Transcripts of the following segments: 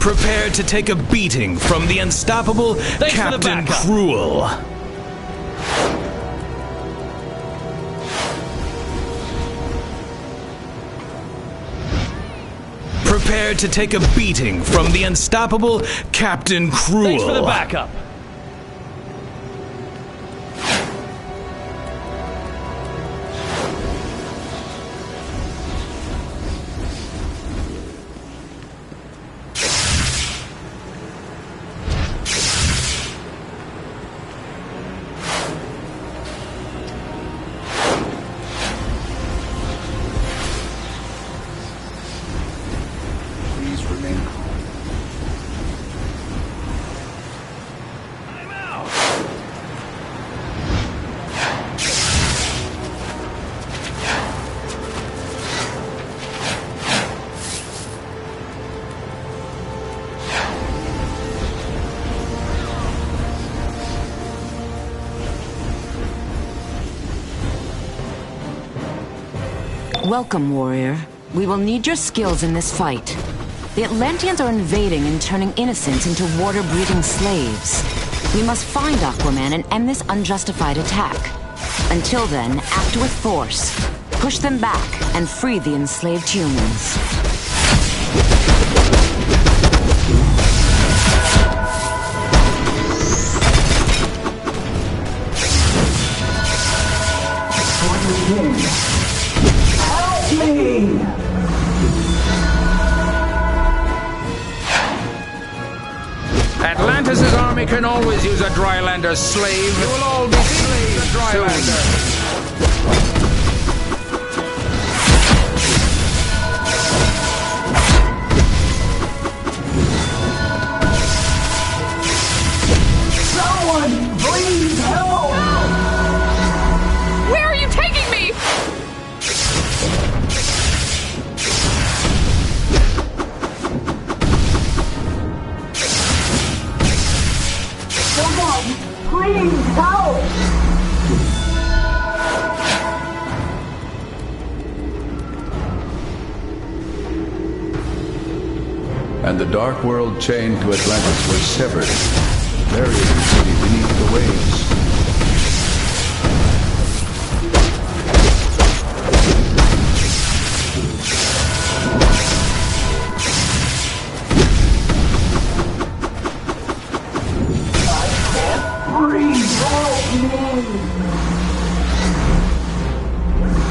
Prepare to take a beating from the unstoppable Captain Cruel. Prepare to take a beating from the unstoppable Captain Cruel. Thanks for the backup. Welcome, warrior. We will need your skills in this fight. The Atlanteans are invading and turning innocents into water-breathing slaves. We must find Aquaman and end this unjustified attack. Until then, act with force. Push them back and free the enslaved humans. Atlantis' army can always use a Drylander slave. You will all be slaves, Drylander. Someone, please help! Where are you taking me? Someone, please help! And the dark world chained to Atlantis was severed, buried in the city beneath the waves.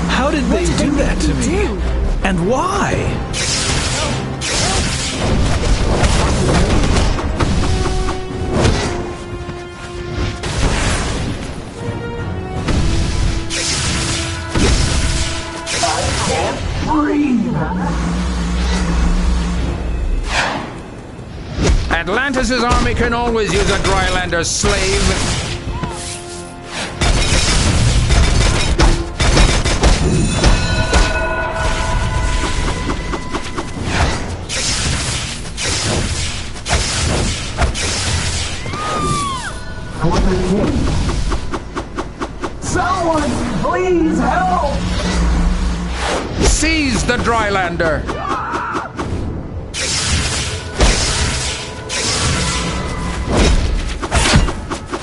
How did they do that to me? And why? Atlantis' army can always use a Drylander slave. Someone, please help! Seize the Drylander.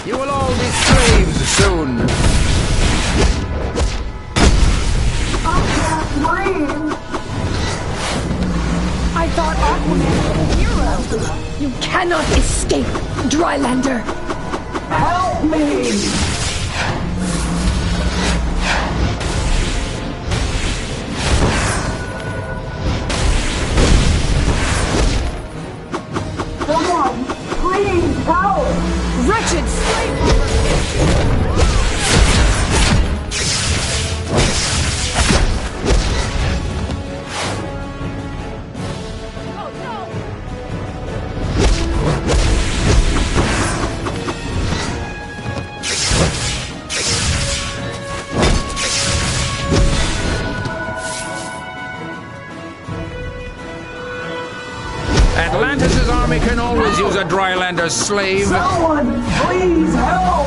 You will all be slaves soon. I can't breathe! I thought Aquaman was a hero. You cannot escape, Drylander. Help me! Someone, please help! Wretched slave! Atlantis' army can always use a Drylander slave. Someone, please help!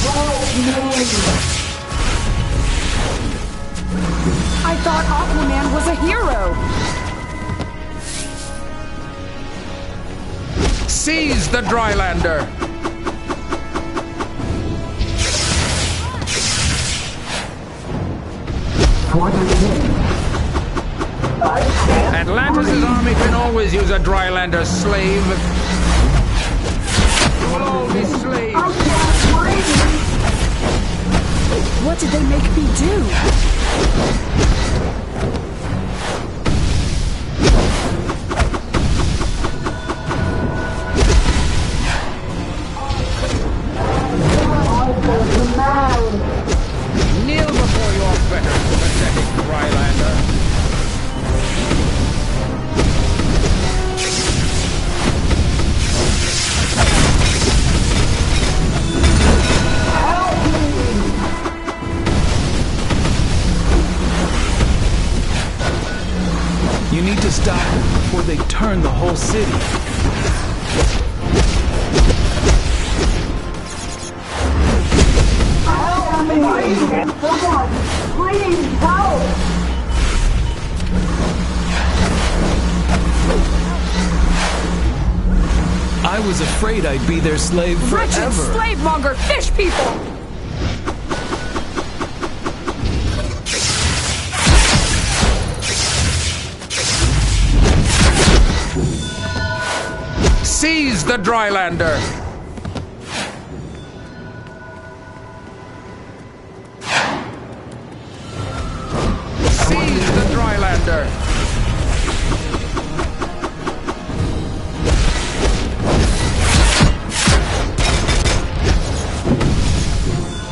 Help me! I thought Aquaman was a hero! Seize the Drylander! For the king. I can't Atlantis' breathe. army can always use a Drylander slave. You will all be slaves. I can't breathe. What did they make me do? Kneel before your better, pathetic Drylander. You need to stop them before they turn the whole city. Help me! Someone, please help! I was afraid I'd be their slave Wretched forever. slave monger fish people! Seize the Drylander! Seize the Drylander!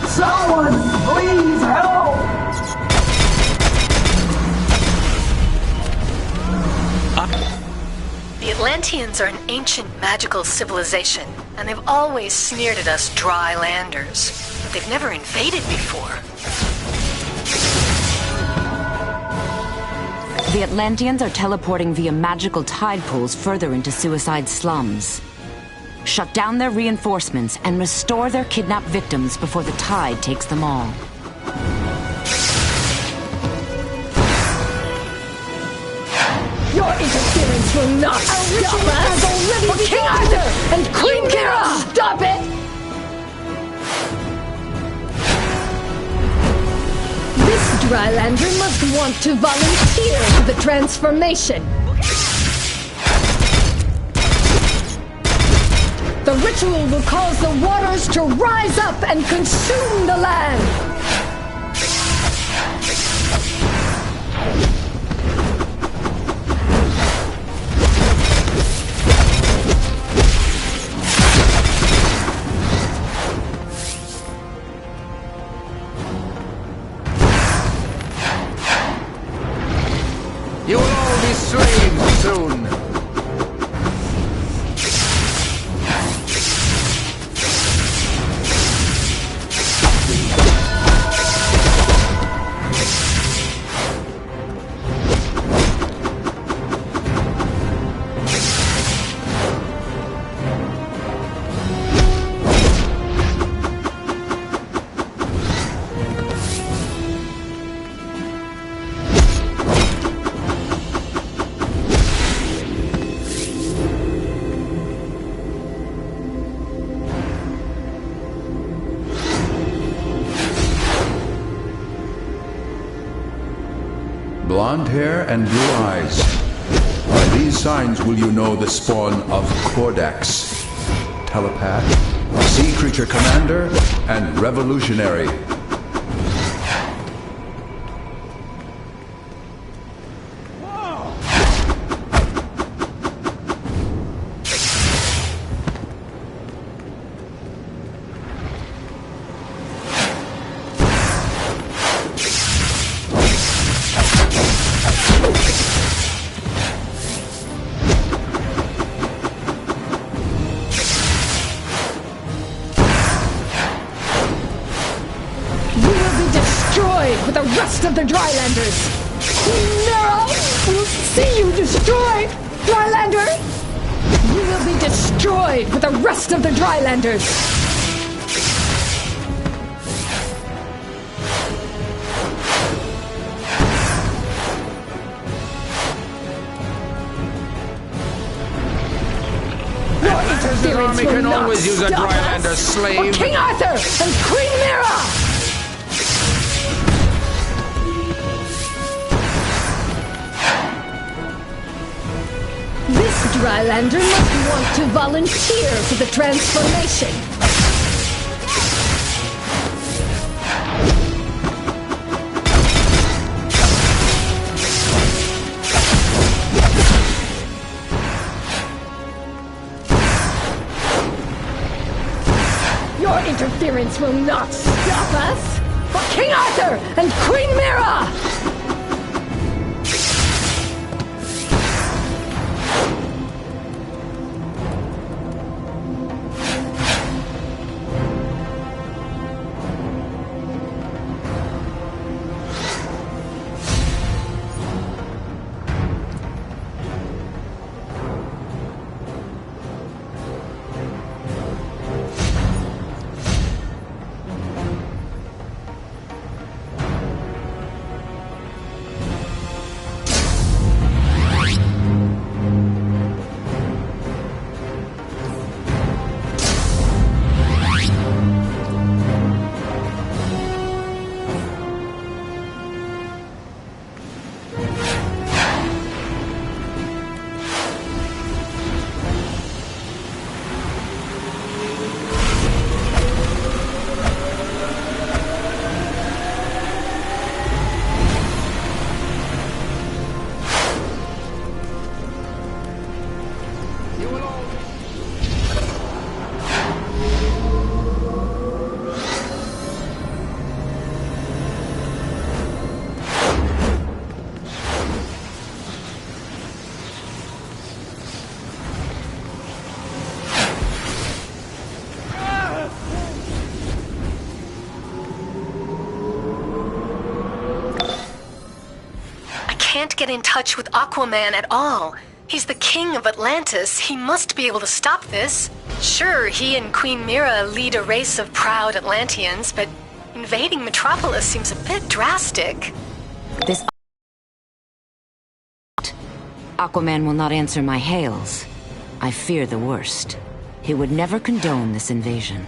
Someone, please help! The Atlanteans are an ancient magical civilization, and they've always sneered at us dry landers. But they've never invaded before. The Atlanteans are teleporting via magical tide pools further into Suicide Slums. Shut down their reinforcements and restore their kidnapped victims before the tide takes them all. Your interference will not stop us! For King Arthur and Queen Kira! Stop it! This Drylander must want to volunteer for the transformation. The ritual will cause the waters to rise up and consume the land. You will all be slaves soon! Blonde hair and blue eyes. By these signs will you know the spawn of Cordax, telepath, sea creature commander, and revolutionary. With the rest of the Drylanders! No! We'll see you destroyed, Drylander! You will be destroyed with the rest of the Drylanders! interference will can not always use a stop Drylander us. slave. For King Arthur and Queen Mira! This Drylander must want to volunteer for the transformation. Your interference will not stop us! For King Arthur and Queen Mira! Can't get in touch with Aquaman at all. He's the king of Atlantis. He must be able to stop this. Sure, he and Queen Mira lead a race of proud Atlanteans, but invading Metropolis seems a bit drastic. This Aquaman will not answer my hails. I fear the worst. He would never condone this invasion.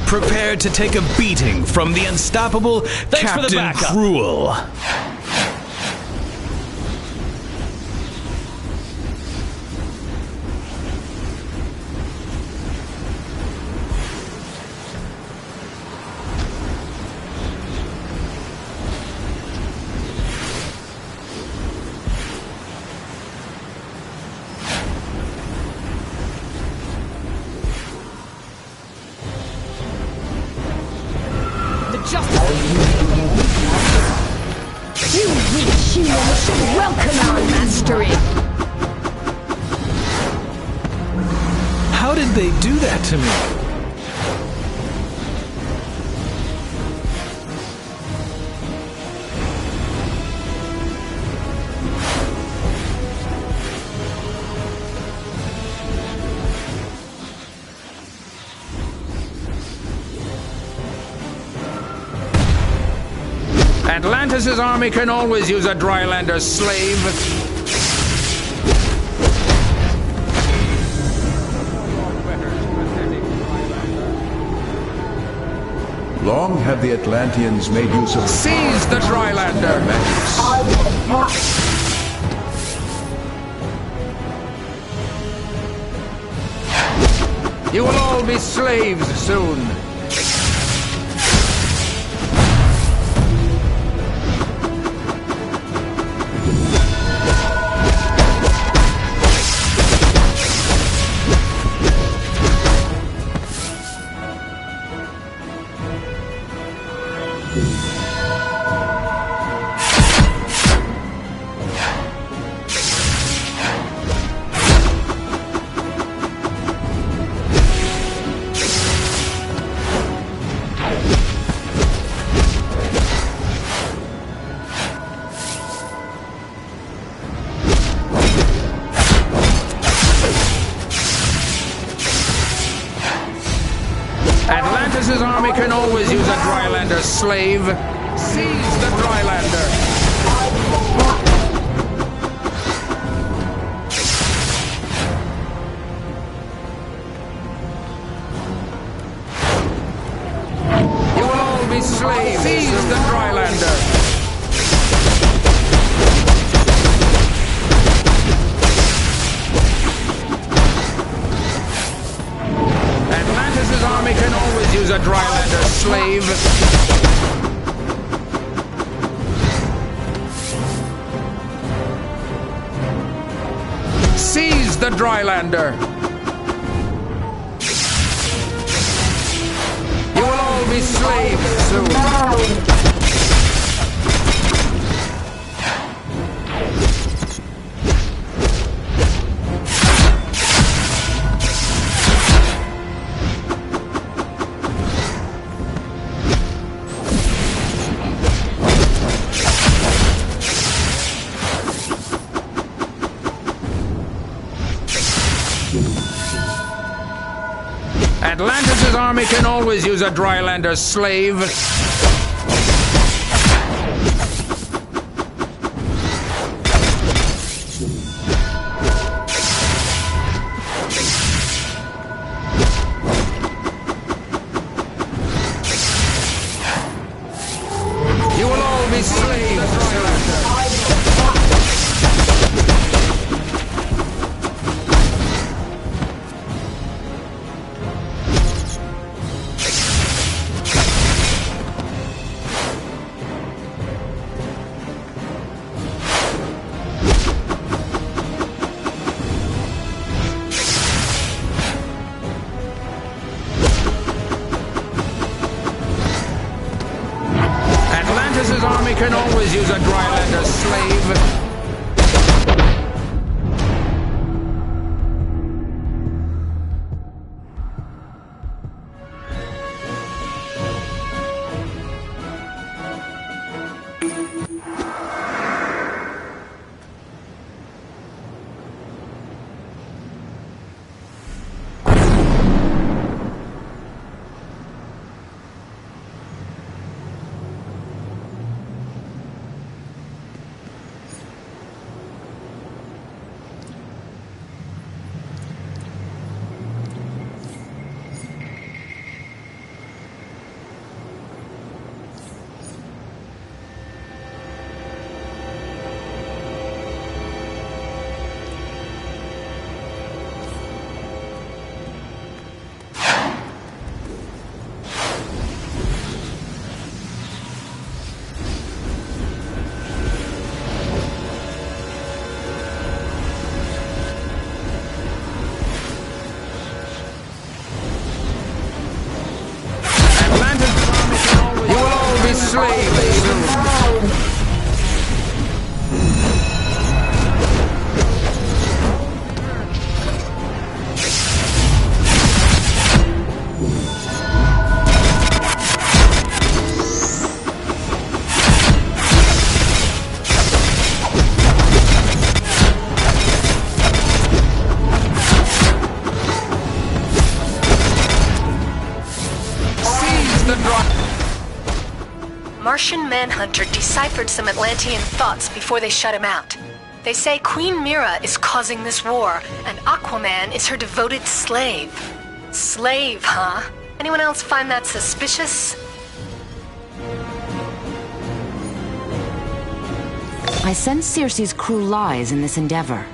Prepare to take a beating from the unstoppable Captain Cruel. You weak humans should welcome our mastery! How did they do that to me? Atlantis' army can always use a Drylander slave. Long have the Atlanteans made use of Seize the Drylander! magics. You will all be slaves soon. Atlantis' army can always use a Drylander slave. Seize the Drylander! You will all be slaves. Seize the Drylander! Atlantis' army can always use a Drylander slave. Seize the Drylander! You will all be slaves soon. Atlantis' army can always use a Drylander slave. You will all be slaves. Atlantis' army can always use a Drylander slave. slaves soon. Martian Manhunter deciphered some Atlantean thoughts before they shut him out. They say Queen Mira is causing this war, and Aquaman is her devoted slave. Slave, huh? Anyone else find that suspicious? I sense Circe's crew lies in this endeavor.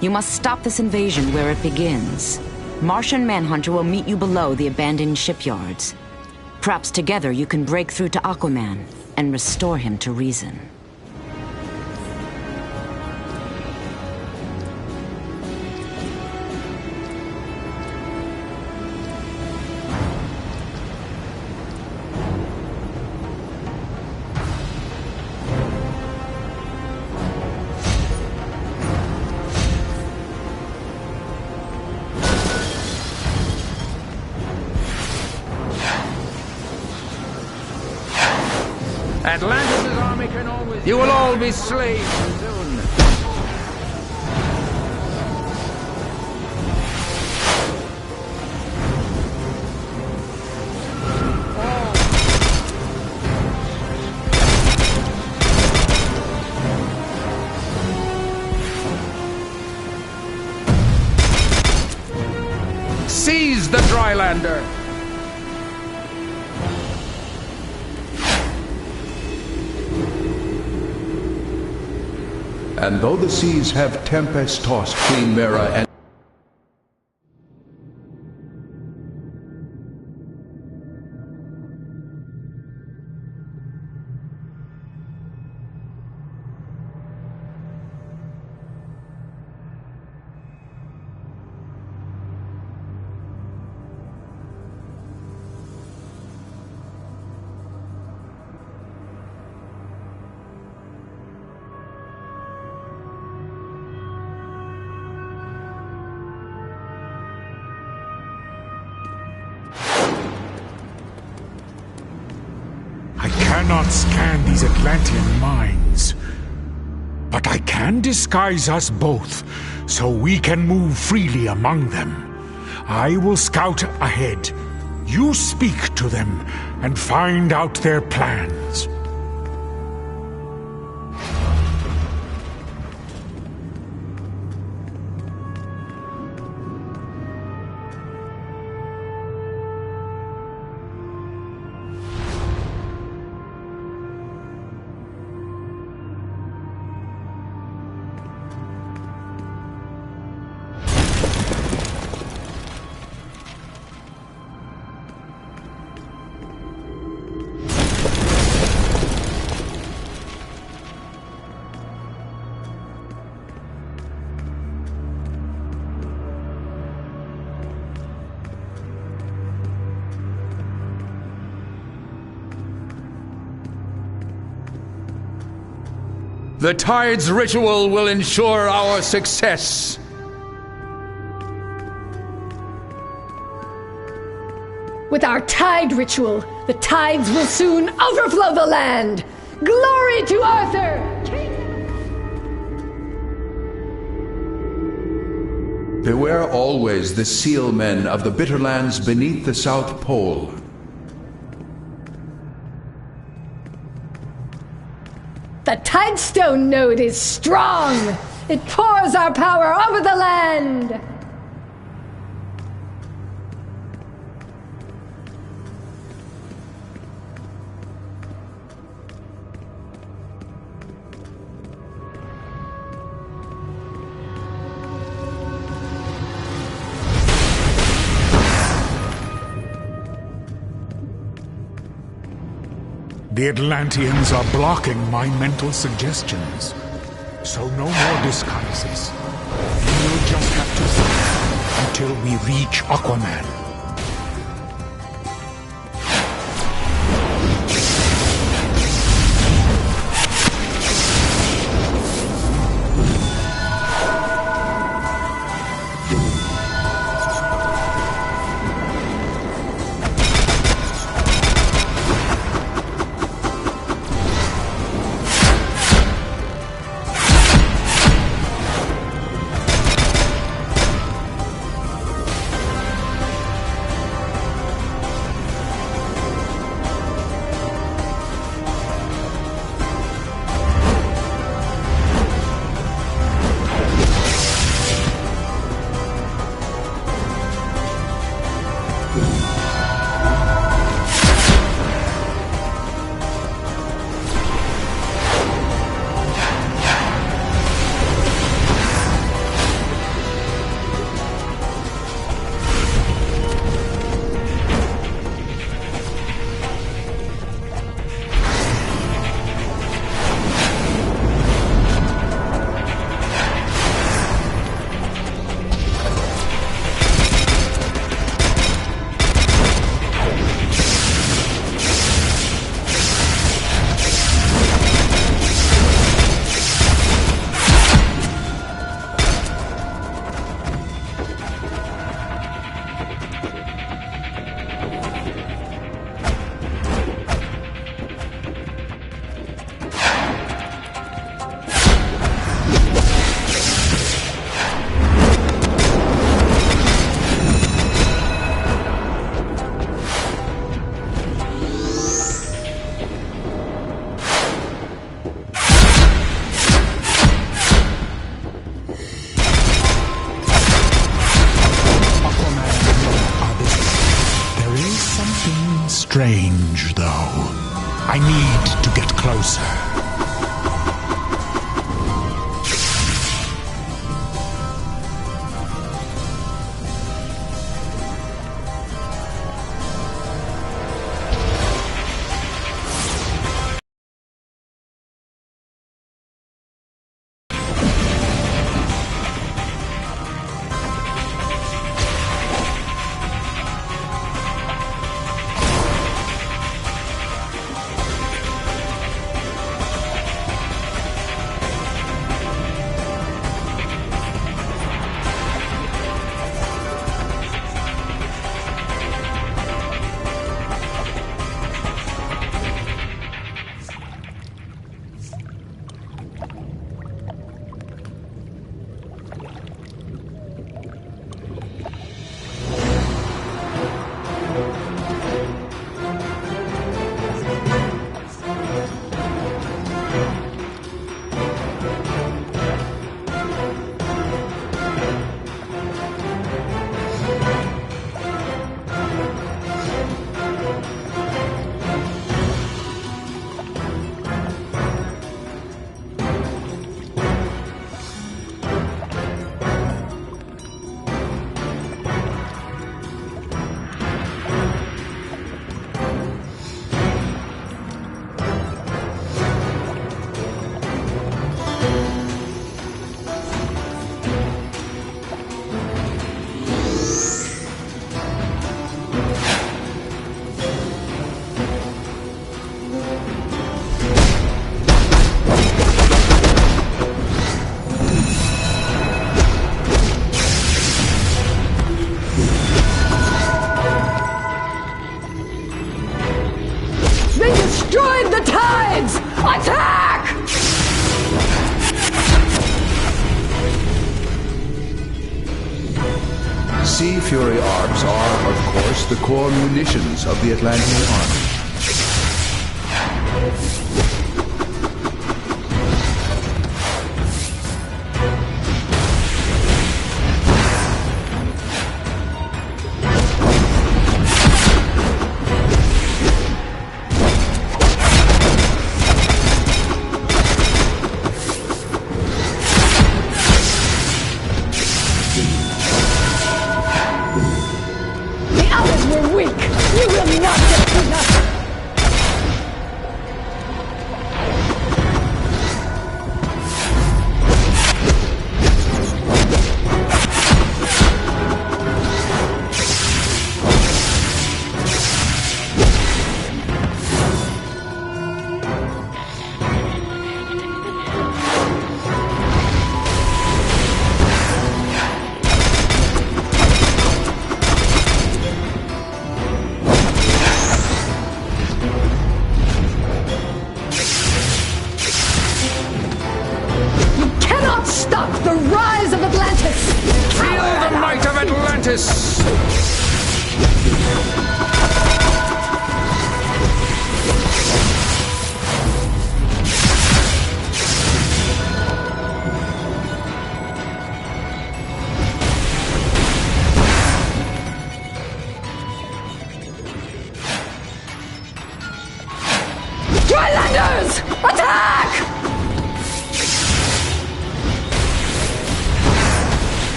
You must stop this invasion where it begins. Martian Manhunter will meet you below the abandoned shipyards. Perhaps together you can break through to Aquaman and restore him to reason. Atlantis' army can always... You will all be slaves soon. Seize the Drylander! And though the seas have tempest-tossed Queen Mira and I cannot scan these Atlantean minds, but I can disguise us both so we can move freely among them. I will scout ahead. You speak to them and find out their plans. The Tides ritual will ensure our success. With our tide ritual, the tides will soon overflow the land. Glory to Arthur! beware always the seal men of the bitter lands beneath the South Pole. The Tidestone node is strong! It pours our power over the land! The Atlanteans are blocking my mental suggestions. So no more disguises. We'll just have to see until we reach Aquaman. strange, though. I need to get closer. Attack! Sea Fury arms are, of course, the core munitions of the Atlantean army.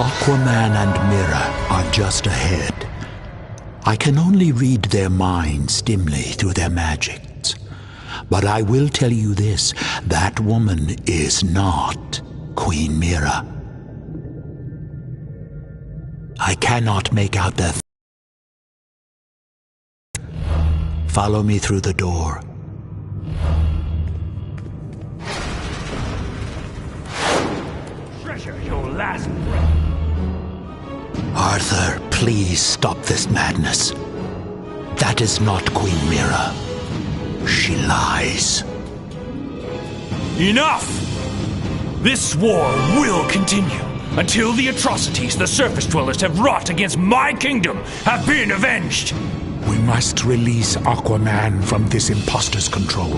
Aquaman and Mira are just ahead. I can only read their minds dimly through their magics. But I will tell you this, that woman is not Queen Mira. I cannot make out their... Follow me through the door. Treasure your last breath. Arthur, please stop this madness. That is not Queen Mira. She lies. Enough! This war will continue until the atrocities the surface dwellers have wrought against my kingdom have been avenged. We must release Aquaman from this imposter's control,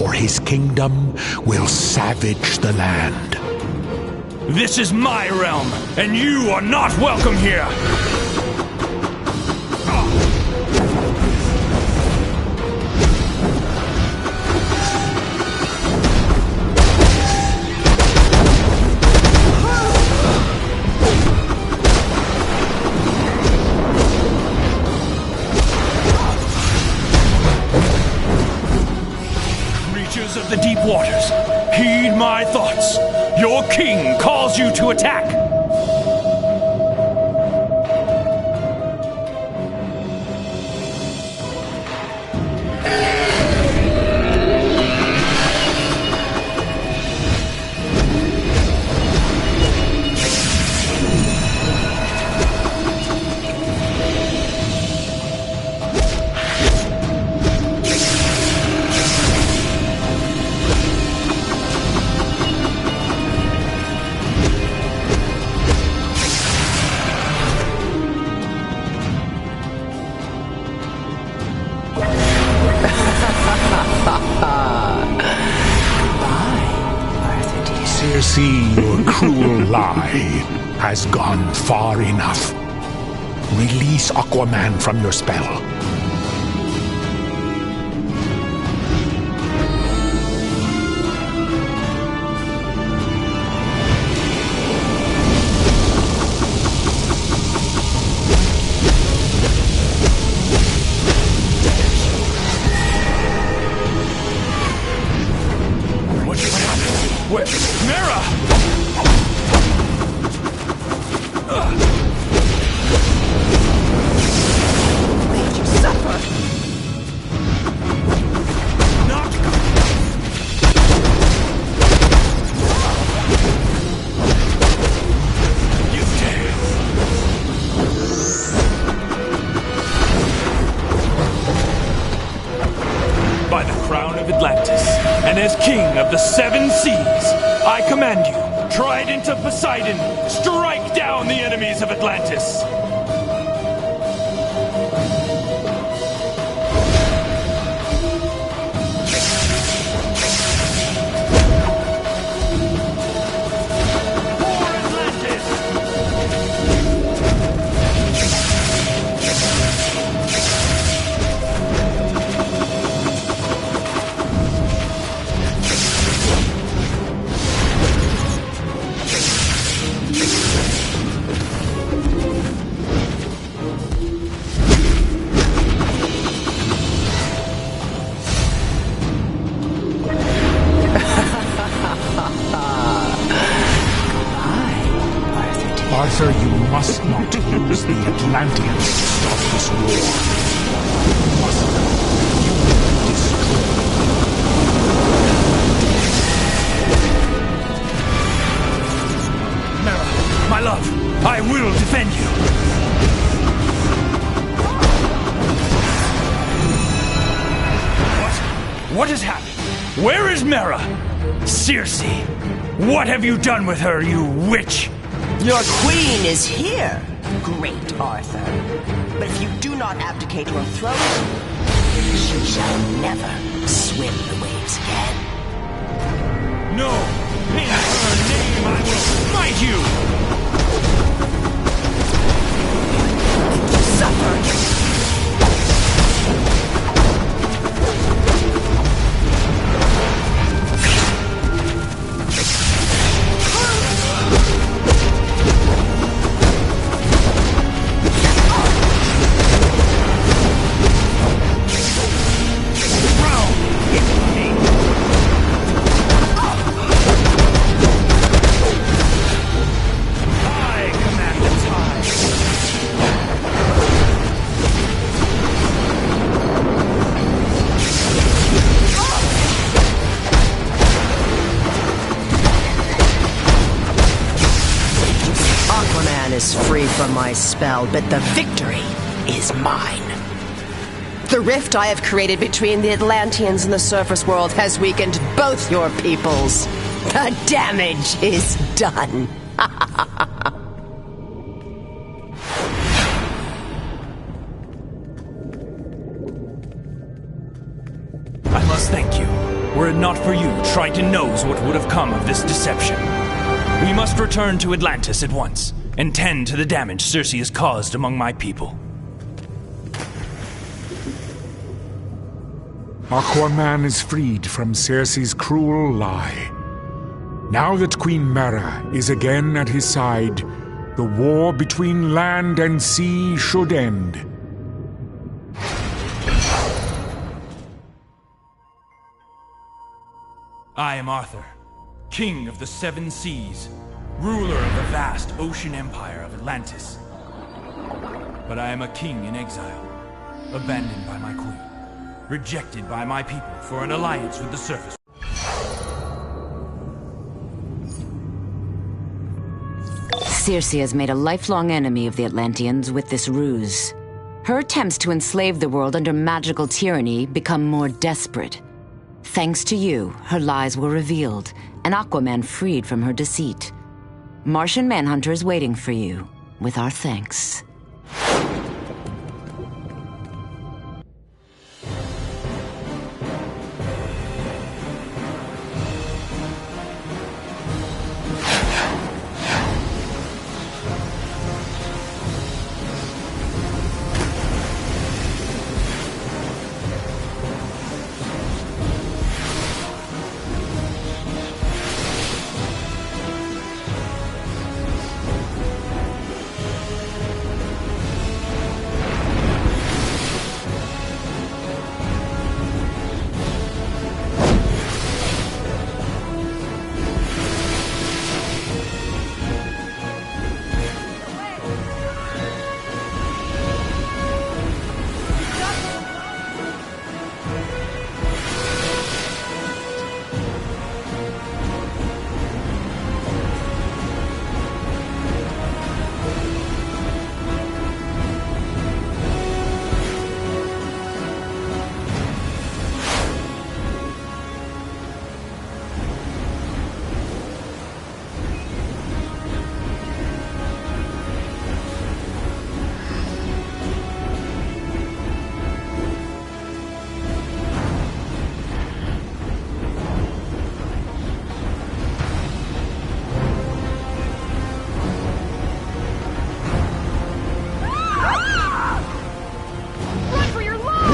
or his kingdom will savage the land. This is my realm, and you are not welcome here! Creatures of the deep waters, heed my thoughts. Your king calls you to attack! Circe, your cruel lie has gone far enough. Release Aquaman from your spell. Where? Mira! Made you suffer. Not. You dare! By the crown of Atlantis, and as king of the seven seas, I command you, trident of Poseidon, strike down the enemies of Atlantis! For Atlantis! Arthur, you must not use the Atlanteans to stop this war. You must not. You will destroy. Mara, my love, I will defend you. What has happened? Where is Mara? Circe, what have you done with her, you witch? Your queen is here, great Arthur. But if you do not abdicate your throne, she shall never swim the waves again. No! In her name I will smite you! Suffer. free from my spell, but the victory is mine. The rift I have created between the Atlanteans and the surface world has weakened both your peoples. The damage is done. I must thank you. Were it not for you, Triton knows what would have come of this deception. We must return to Atlantis at once, and tend to the damage Circe has caused among my people. Aquaman is freed from Circe's cruel lie. Now that Queen Mera is again at his side, the war between land and sea should end. I am Arthur, King of the Seven Seas, ruler of the vast ocean empire of Atlantis. But I am a king in exile, abandoned by my queen, rejected by my people for an alliance with the surface. Circe has made a lifelong enemy of the Atlanteans with this ruse. Her attempts to enslave the world under magical tyranny become more desperate. Thanks to you, her lies were revealed, and Aquaman freed from her deceit. Martian Manhunter is waiting for you, with our thanks.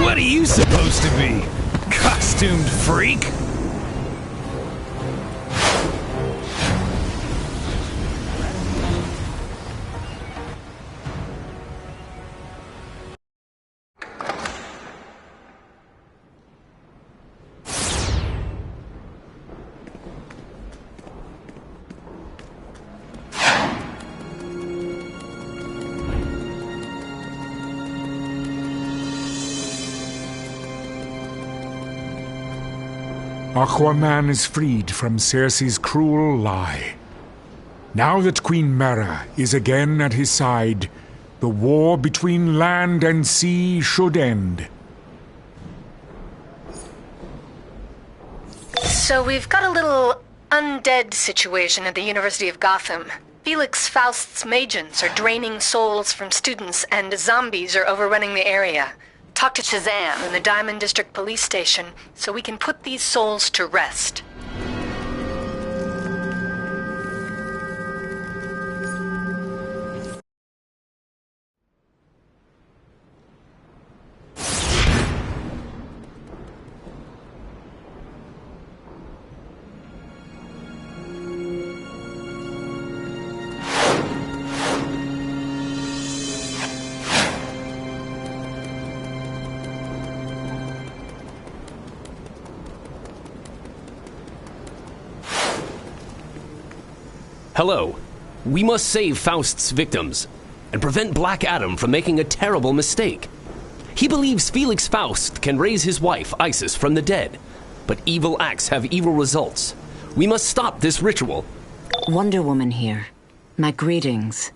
What are you supposed to be? Costumed freak? Aquaman is freed from Circe's cruel lie. Now that Queen Mera is again at his side, the war between land and sea should end. So we've got a little undead situation at the University of Gotham. Felix Faust's Magians are draining souls from students, and zombies are overrunning the area. Talk to Shazam in the Diamond District Police Station so we can put these souls to rest. Hello. We must save Faust's victims and prevent Black Adam from making a terrible mistake. He believes Felix Faust can raise his wife, Isis, from the dead, but evil acts have evil results. We must stop this ritual. Wonder Woman here. My greetings.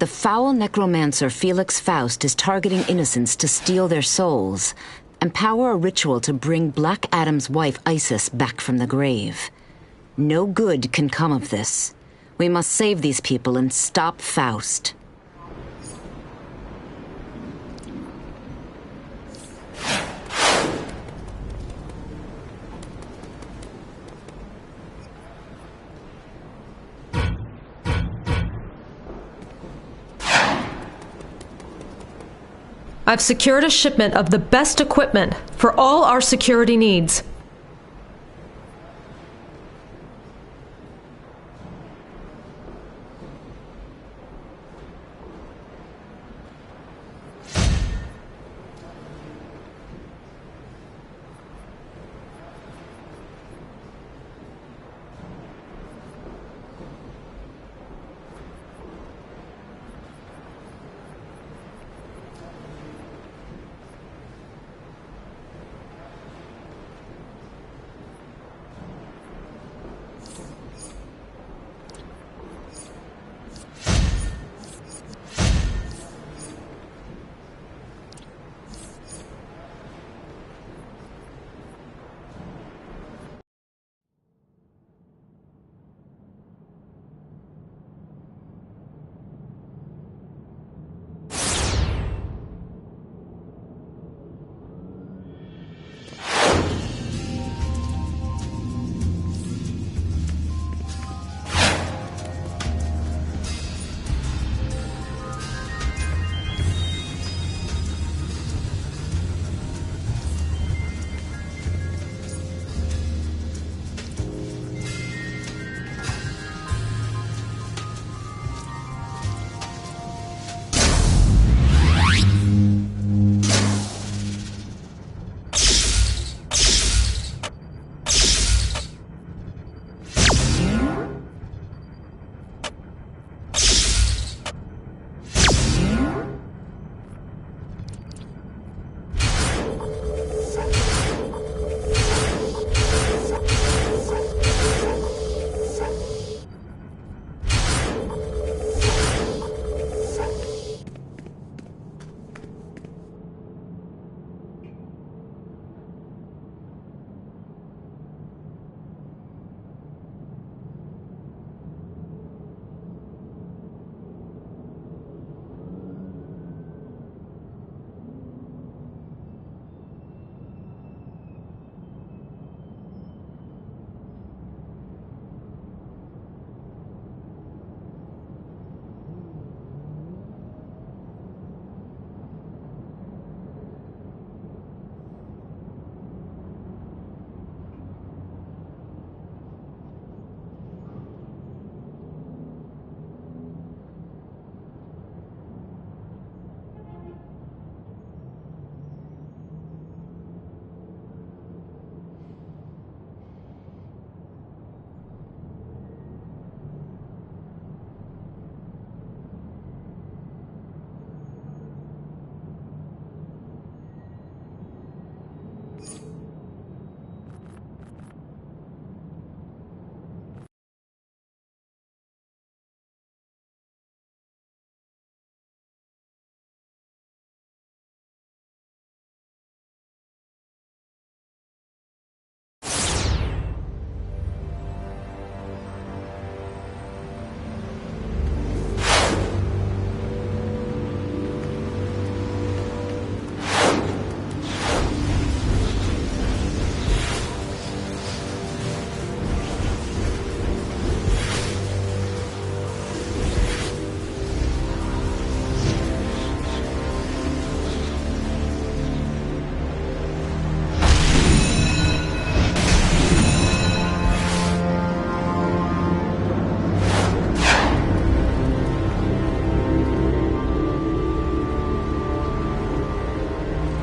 The foul necromancer Felix Faust is targeting innocents to steal their souls and power a ritual to bring Black Adam's wife Isis back from the grave. No good can come of this. We must save these people and stop Faust. I've secured a shipment of the best equipment for all our security needs.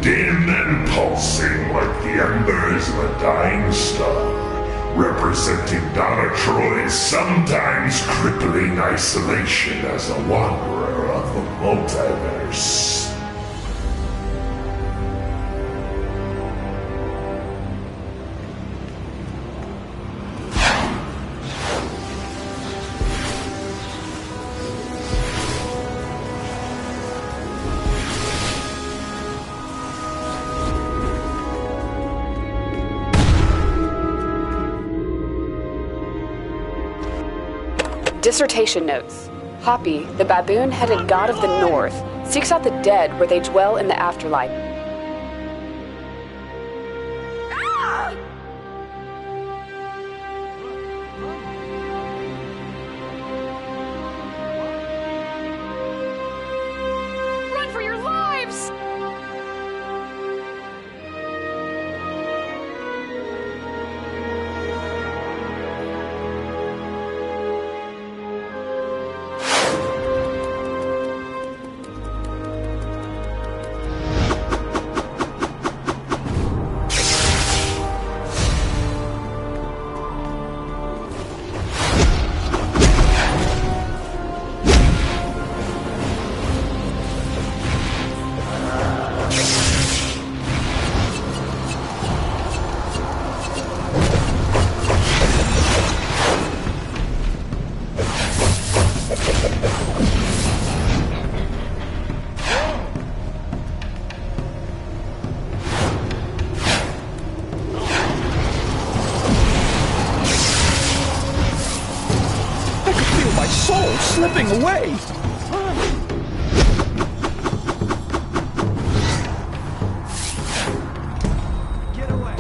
dim and pulsing like the embers of a dying star, representing Donna Troy's sometimes crippling isolation as a wanderer of the multiverse. Dissertation notes. Hoppy, the baboon-headed god of the north, seeks out the dead where they dwell in the afterlife. Run for your lives! Slipping away! Get away!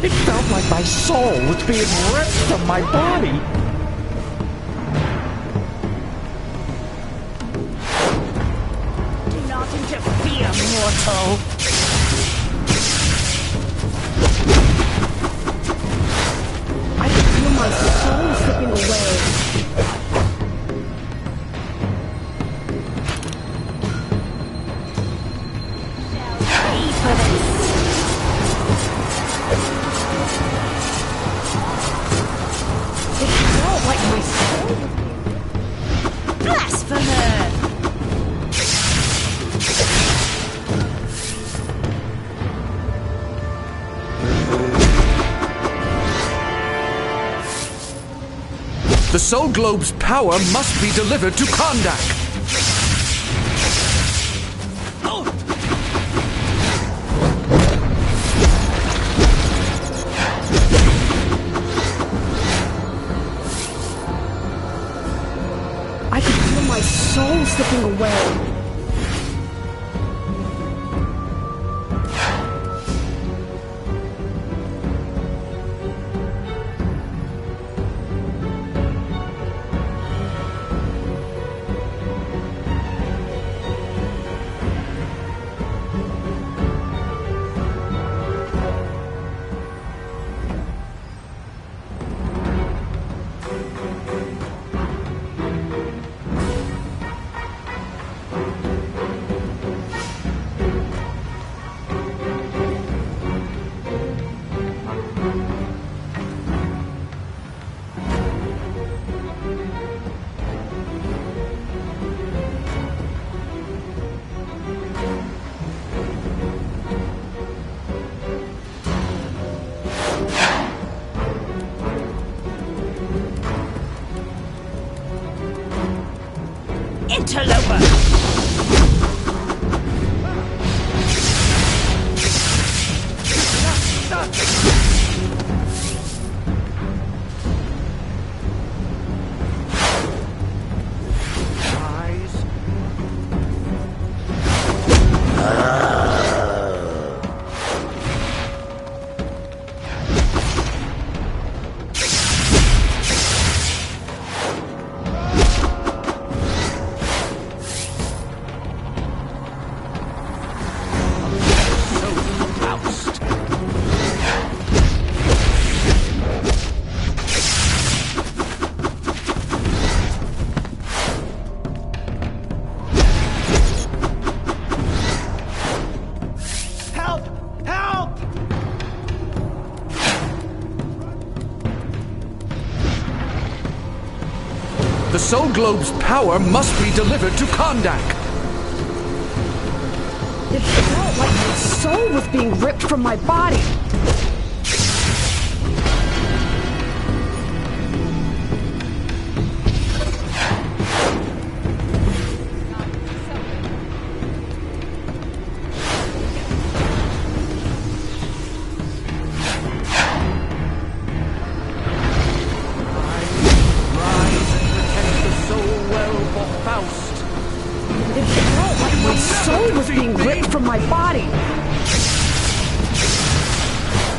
It felt like my soul was being ripped from my body. Do not interfere, mortal. I can feel my soul slipping away. Pay for this. Like my soul? Blasphemer! The Soul Globe's power must be delivered to Kondak. I could feel my soul slipping away. Interloper! The Soul Globe's power must be delivered to Kondak. It felt like my soul was being ripped from my body. My soul was being ripped from my body.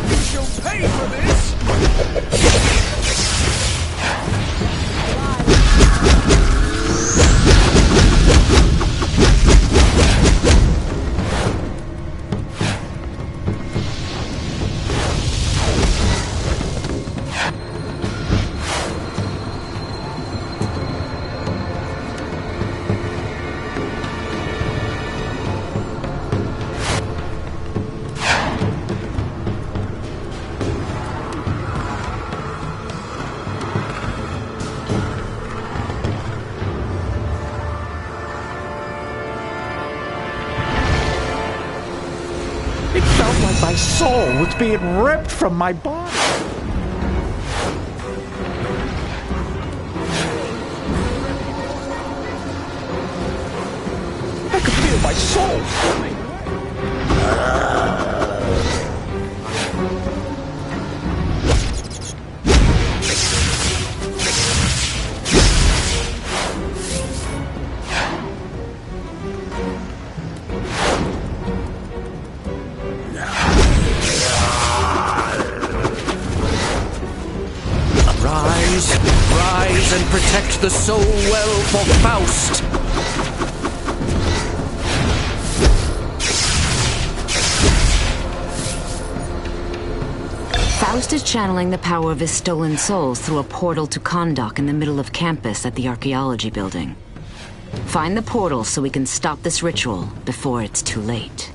You shall pay for this! It felt like my soul was being ripped from my body. I could feel my soul swimming. Rise and protect the soul well for Faust. Faust is channeling the power of his stolen souls through a portal to Kahndaq in the middle of campus at the archaeology building. Find the portal so we can stop this ritual before it's too late.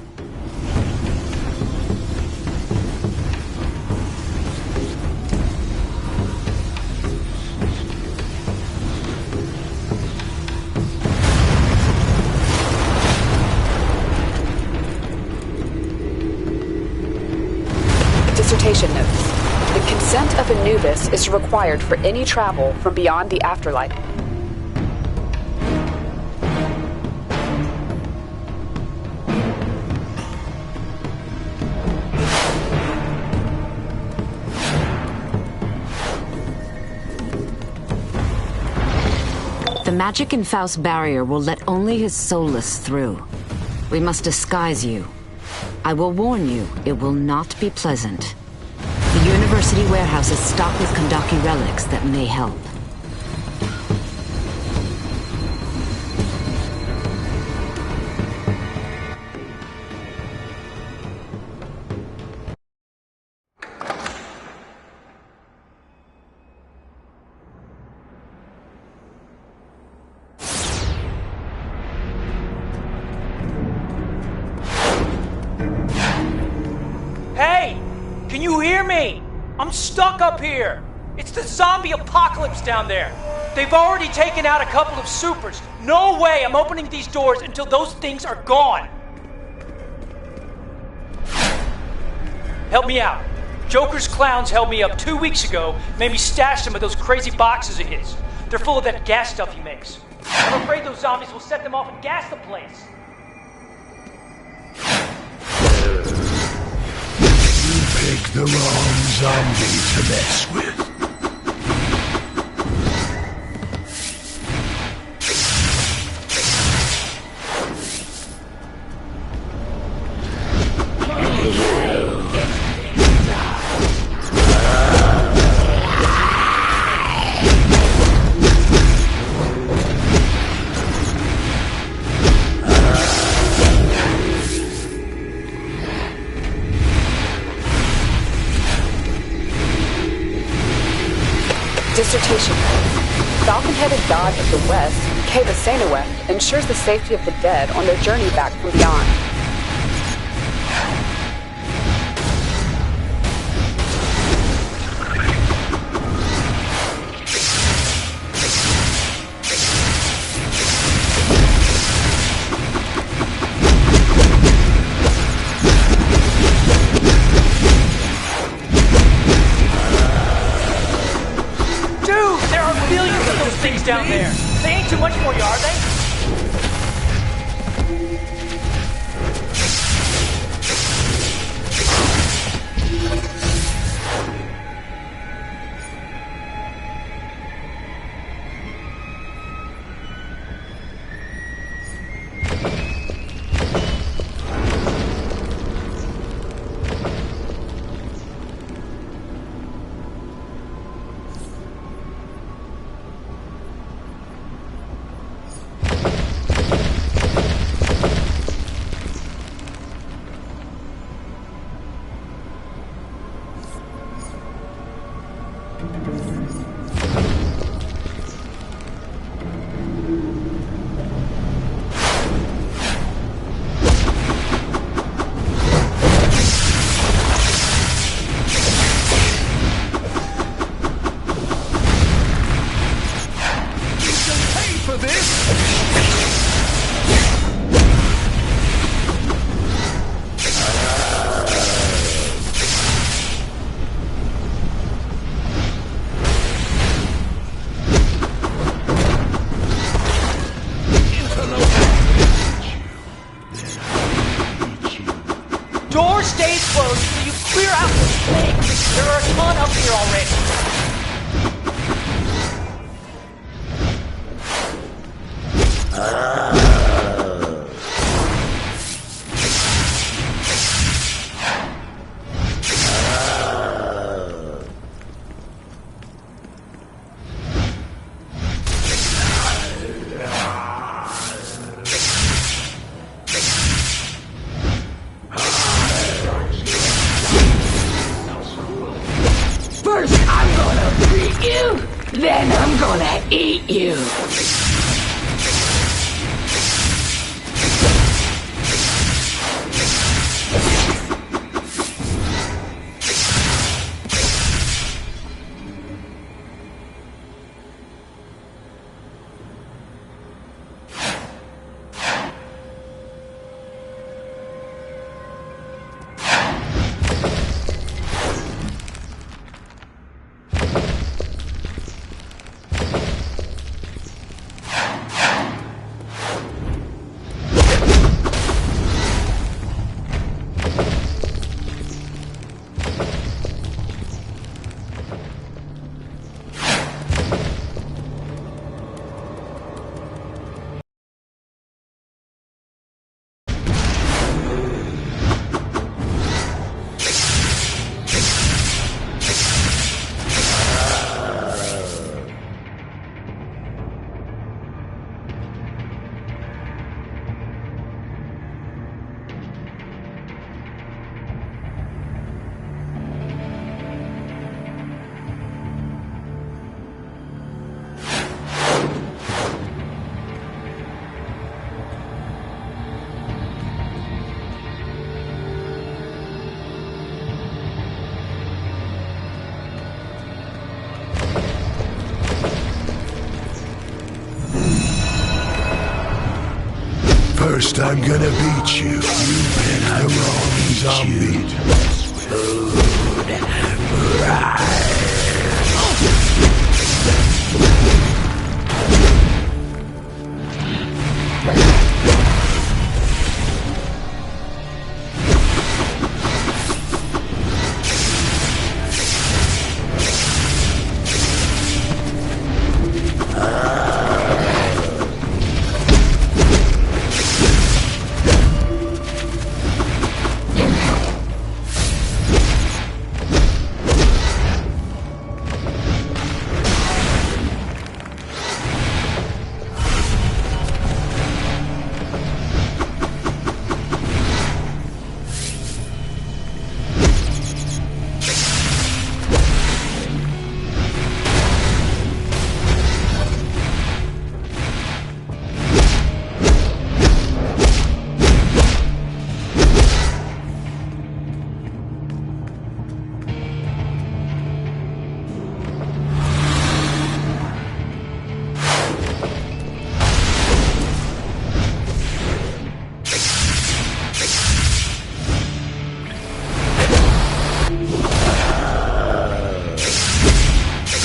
Dissertation notes. The consent of Anubis is required for any travel from beyond the afterlife. The magic in Faust's barrier will let only his soulless through. We must disguise you. I will warn you, it will not be pleasant. The university warehouse is stocked with Kandaki relics that may help. Hey! Can you hear me? I'm stuck up here! It's the zombie apocalypse down there! They've already taken out a couple of supers. No way I'm opening these doors until those things are gone! Help me out. Joker's clowns held me up 2 weeks ago, made me stash some of those crazy boxes of his. They're full of that gas stuff he makes. I'm afraid those zombies will set them off and gas the place. Pick the wrong zombie to mess with. Dissertation. Falcon-headed god of the West, Keva Seneweth, ensures the safety of the dead on their journey back from beyond. door stays closed until you clear out this thing. There are a ton up here already. First, I'm gonna beat you, then I'm gonna eat you. First, I'm gonna beat you. You picked the wrong zombie.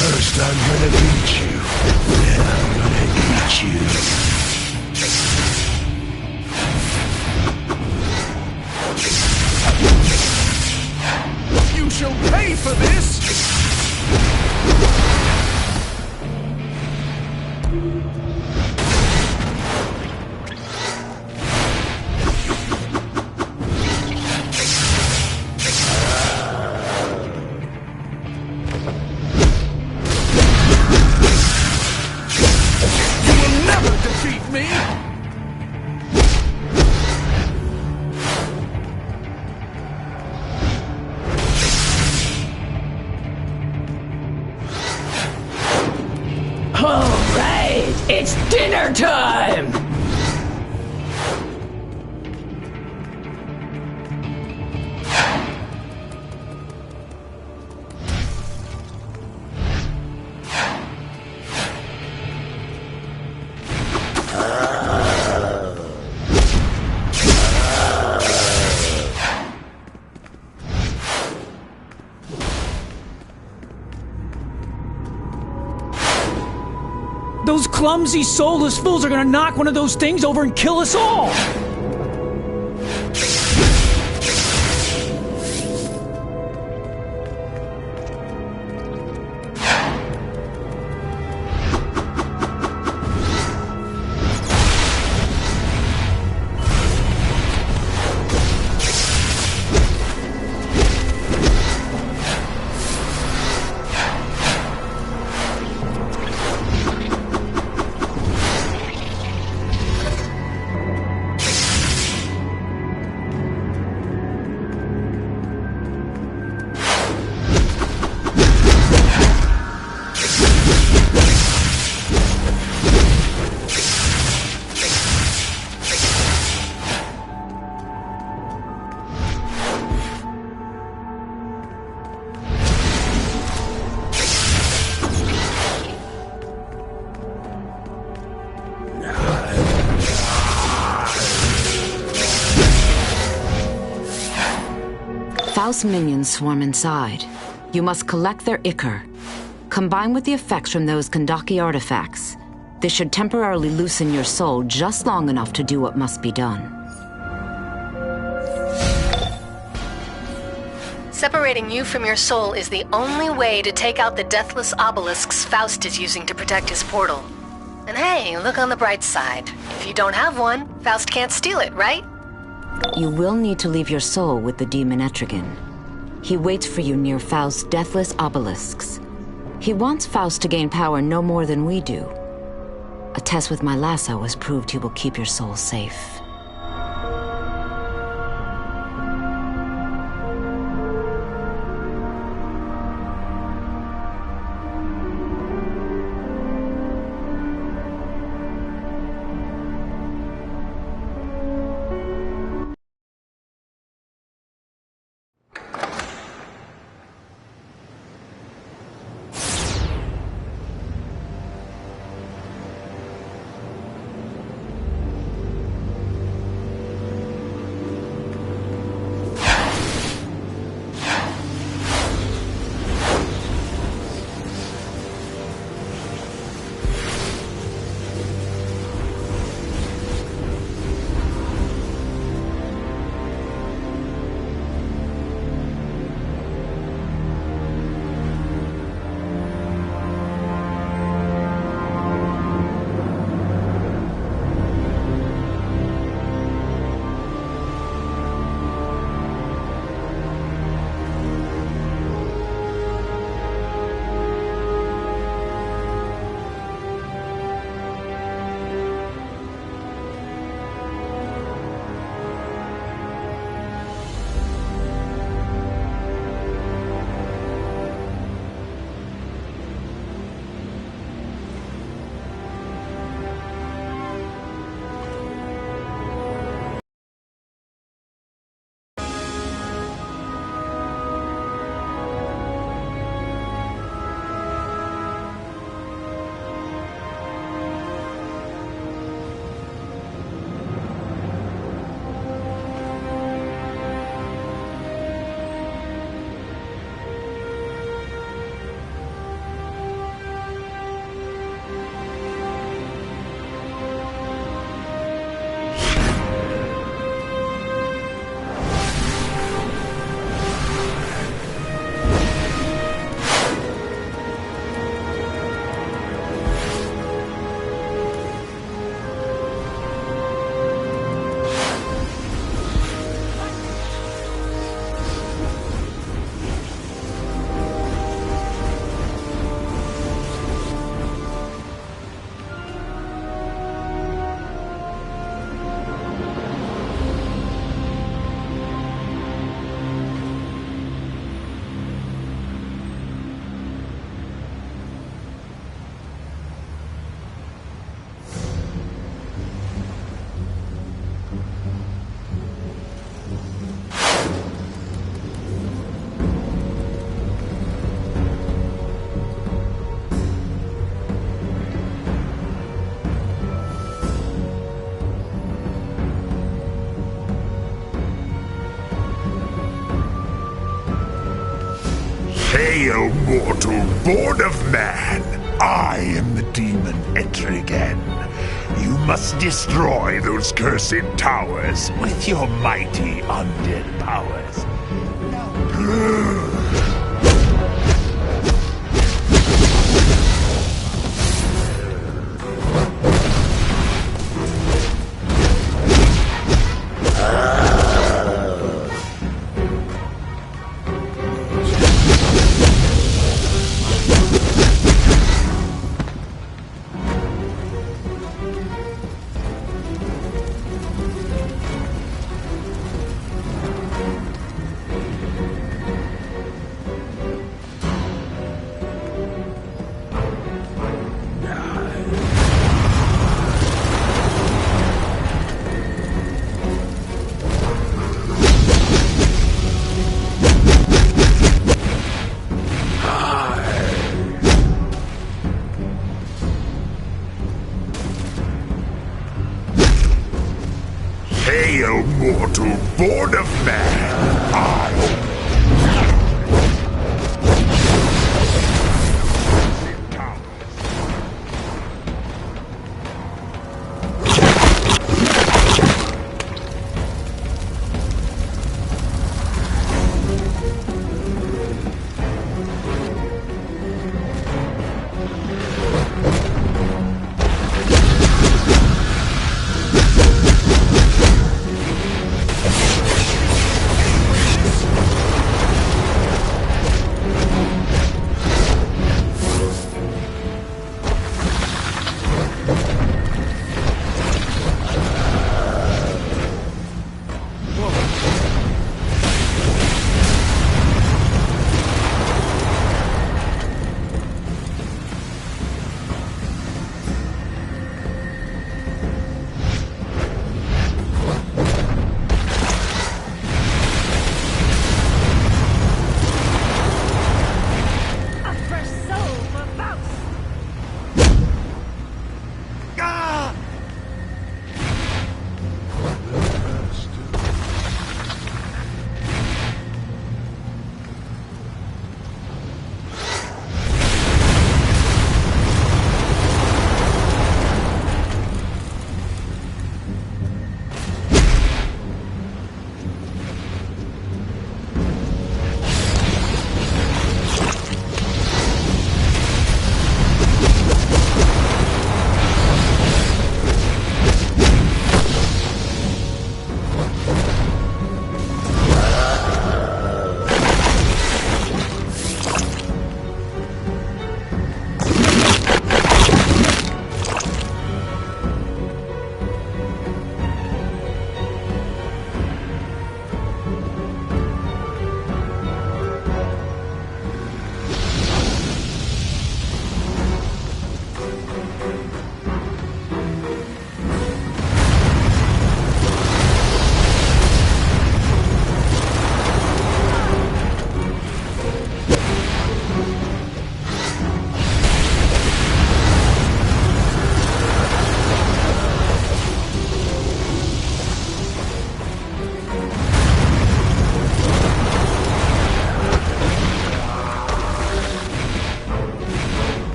First, I'm gonna beat you. Then I'm gonna eat you. You shall pay for this! You will never defeat me! All right, it's dinner time! Those clumsy, soulless fools are gonna knock one of those things over and kill us all! Faust's minions swarm inside. You must collect their ichor. Combine with the effects from those Kandaki artifacts. This should temporarily loosen your soul just long enough to do what must be done. Separating you from your soul is the only way to take out the deathless obelisks Faust is using to protect his portal. And hey, look on the bright side. If you don't have one, Faust can't steal it, right? You will need to leave your soul with the demon Etrigan. He waits for you near Faust's deathless obelisks. He wants Faust to gain power no more than we do. A test with my lasso has proved he will keep your soul safe. Hail, mortal, born of man! I am the demon Etrigan. You must destroy those cursed towers with your mighty undead powers. Hail, mortal, born of man!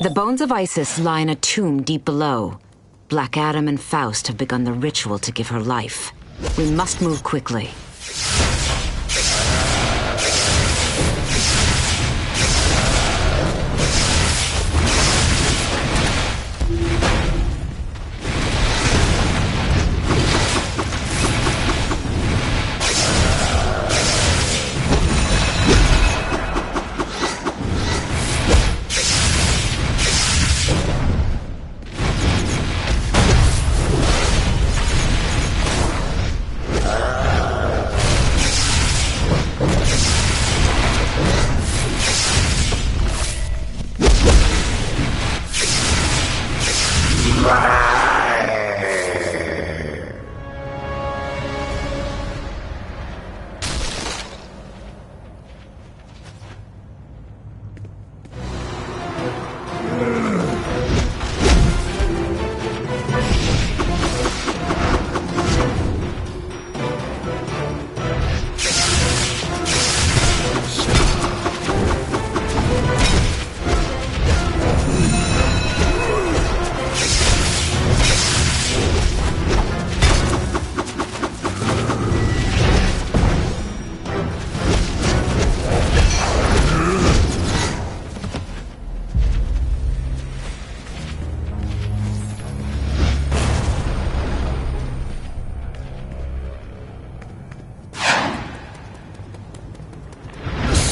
The bones of Isis lie in a tomb deep below. Black Adam and Faust have begun the ritual to give her life. We must move quickly.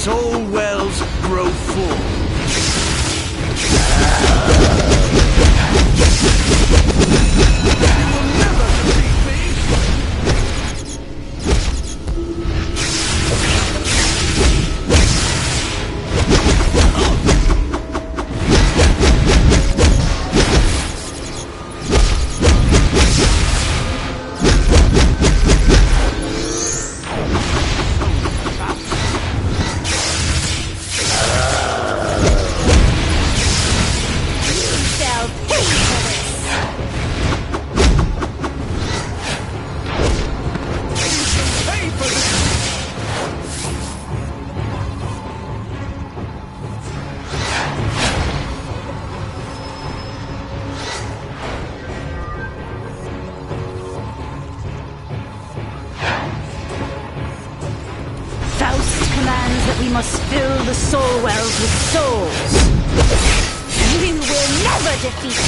Soul wells grow full. We must fill the soul wells with souls. You will never defeat me.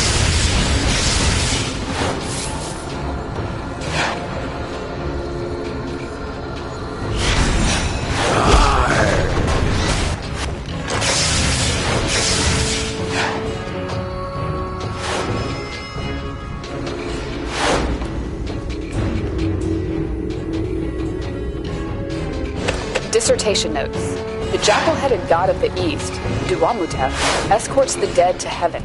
Dissertation notes. The jackal-headed god of the east, Duamutep, escorts the dead to heaven.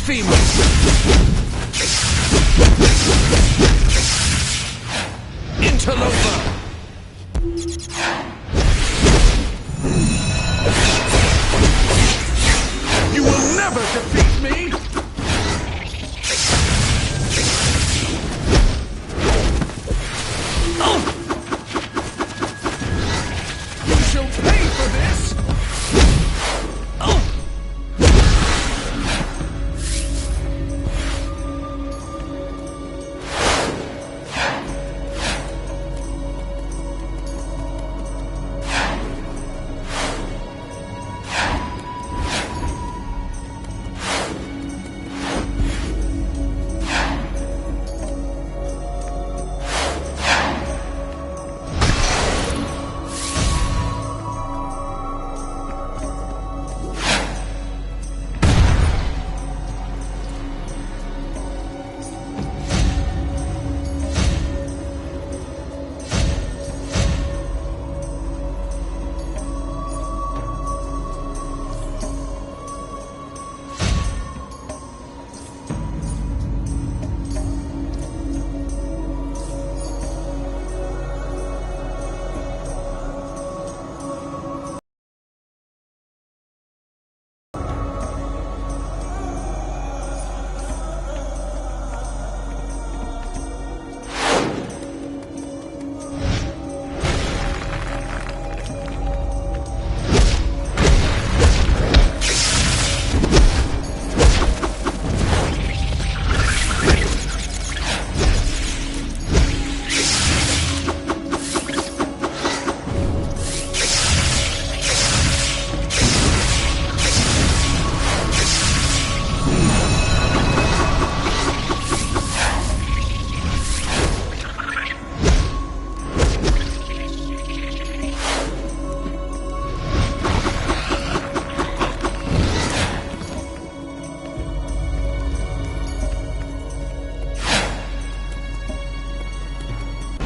Blasphemer! Interloper! You will never defeat me! You shall pay for this!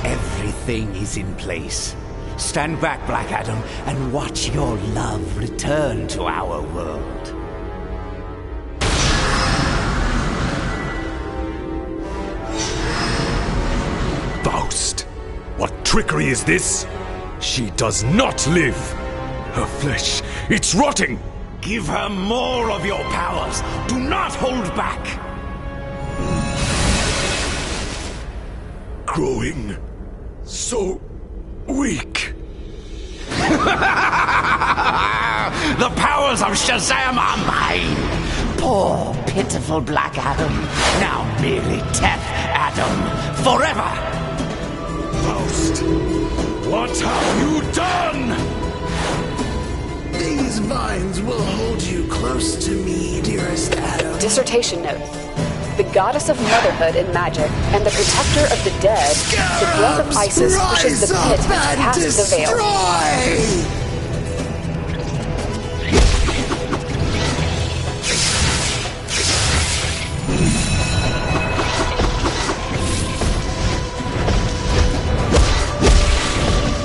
Everything is in place. Stand back, Black Adam, and watch your love return to our world. Faust! What trickery is this? She does not live! Her flesh, it's rotting! Give her more of your powers! Do not hold back! Growing so weak. The powers of Shazam are mine! Poor, pitiful Black Adam. Now merely Death Adam. Forever! Faust, what have you done? These vines will hold you close to me, dearest Adam. Dissertation notes. The goddess of motherhood and magic, and the protector of the dead, the breath of Isis pushes the pit past the veil.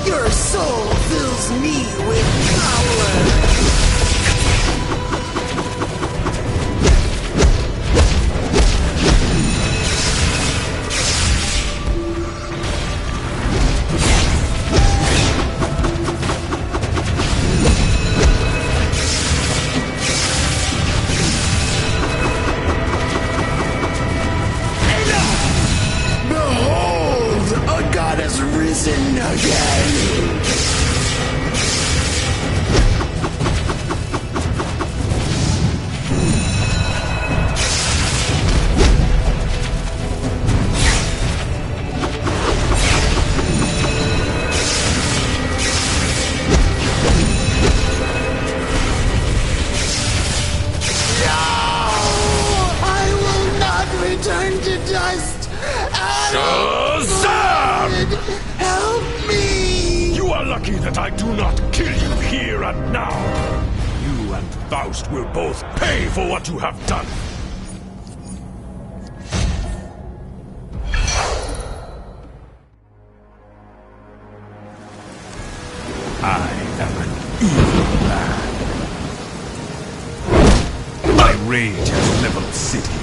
Your soul fills me with power. Risen again. Return to dust! Shazam! Help me! You are lucky that I do not kill you here and now. You and Faust will both pay for what you have done. I am an evil man. My rage has leveled cities.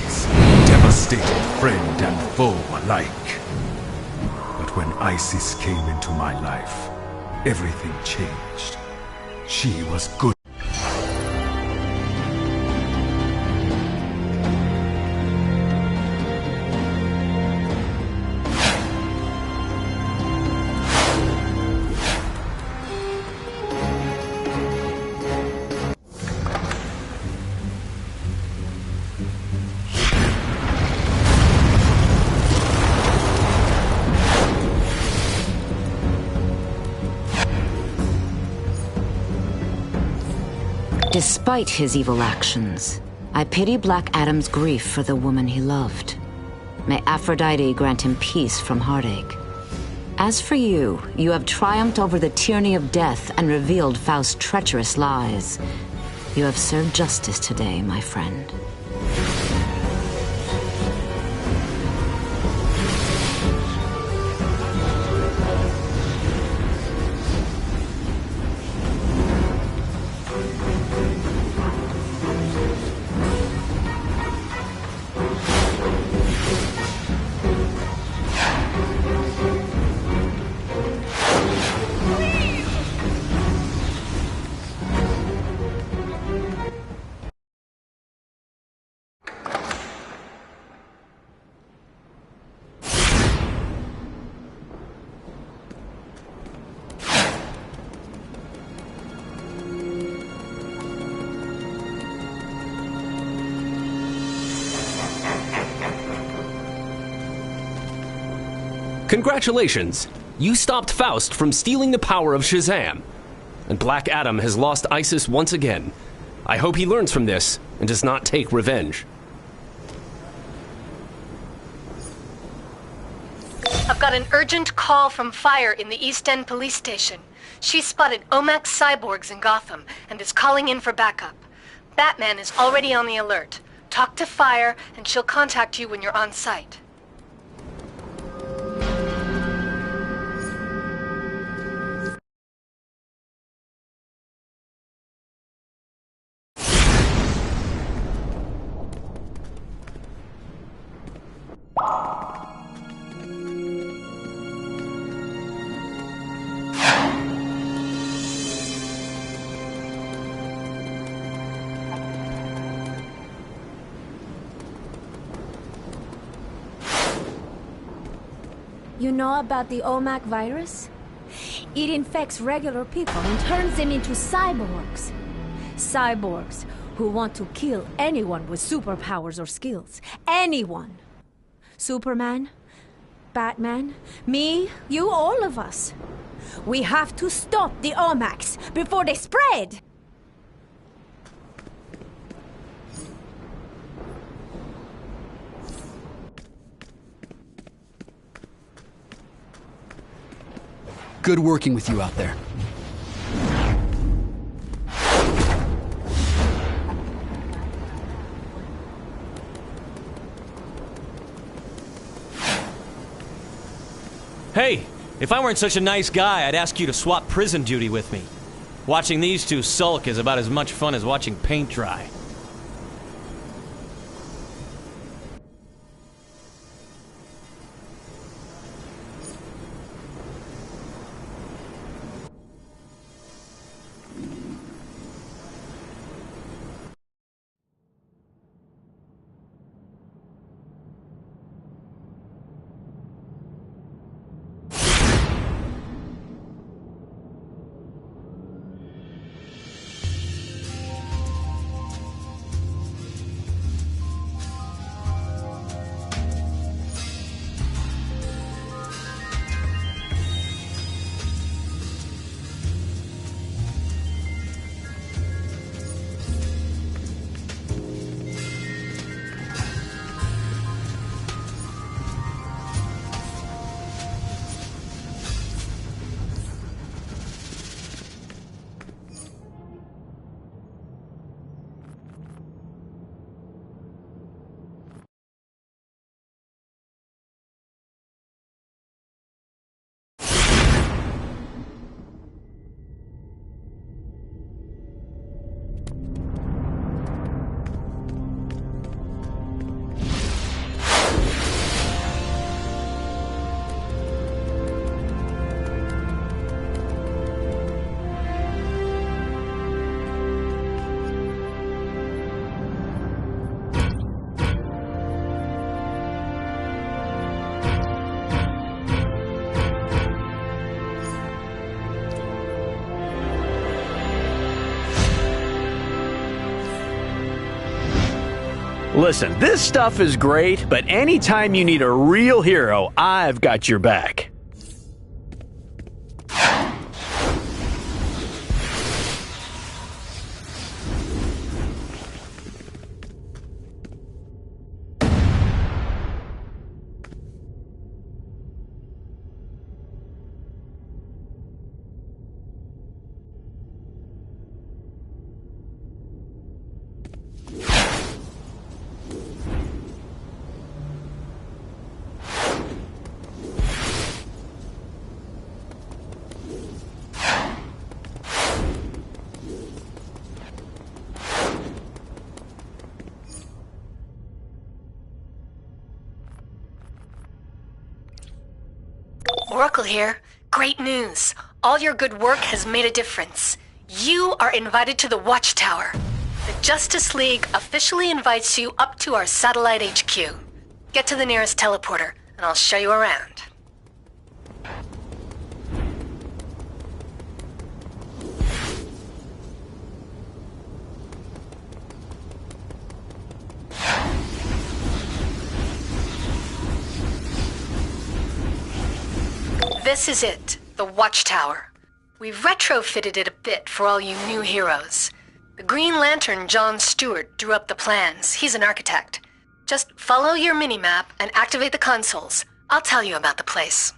devastated friend and foe alike. But when Isis came into my life, everything changed. She was good. Despite his evil actions, I pity Black Adam's grief for the woman he loved. May Aphrodite grant him peace from heartache. As for you, you have triumphed over the tyranny of death and revealed Faust's treacherous lies. You have served justice today, my friend. Congratulations! You stopped Faust from stealing the power of Shazam. And Black Adam has lost Isis once again. I hope he learns from this and does not take revenge. I've got an urgent call from Fire in the East End police station. She spotted OMAC cyborgs in Gotham and is calling in for backup. Batman is already on the alert. Talk to Fire and she'll contact you when you're on site. You know about the OMAC virus? It infects regular people and turns them into cyborgs. Cyborgs who want to kill anyone with superpowers or skills. Anyone. Superman, Batman, me, you, all of us. We have to stop the OMACs before they spread! Good working with you out there. Hey, if I weren't such a nice guy, I'd ask you to swap prison duty with me. Watching these two sulk is about as much fun as watching paint dry. Listen, this stuff is great, but anytime you need a real hero, I've got your back. Oracle here. Great news. All your good work has made a difference. You are invited to the Watchtower. The Justice League officially invites you up to our satellite HQ. Get to the nearest teleporter, and I'll show you around. This is it, the Watchtower. We've retrofitted it a bit for all you new heroes. The Green Lantern John Stewart drew up the plans. He's an architect. Just follow your minimap and activate the consoles. I'll tell you about the place.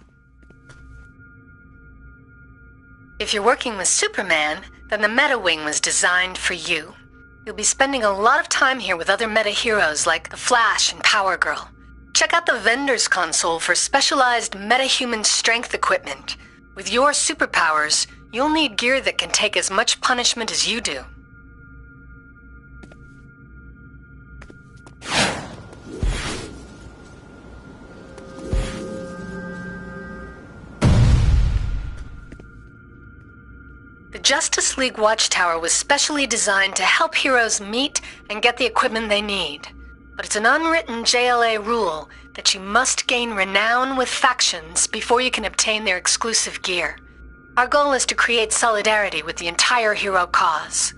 If you're working with Superman, then the Meta Wing was designed for you. You'll be spending a lot of time here with other meta heroes like the Flash and Power Girl. Check out the Vendor's Console for specialized metahuman strength equipment. With your superpowers, you'll need gear that can take as much punishment as you do. The Justice League Watchtower was specially designed to help heroes meet and get the equipment they need. But it's an unwritten JLA rule that you must gain renown with factions before you can obtain their exclusive gear. Our goal is to create solidarity with the entire hero cause.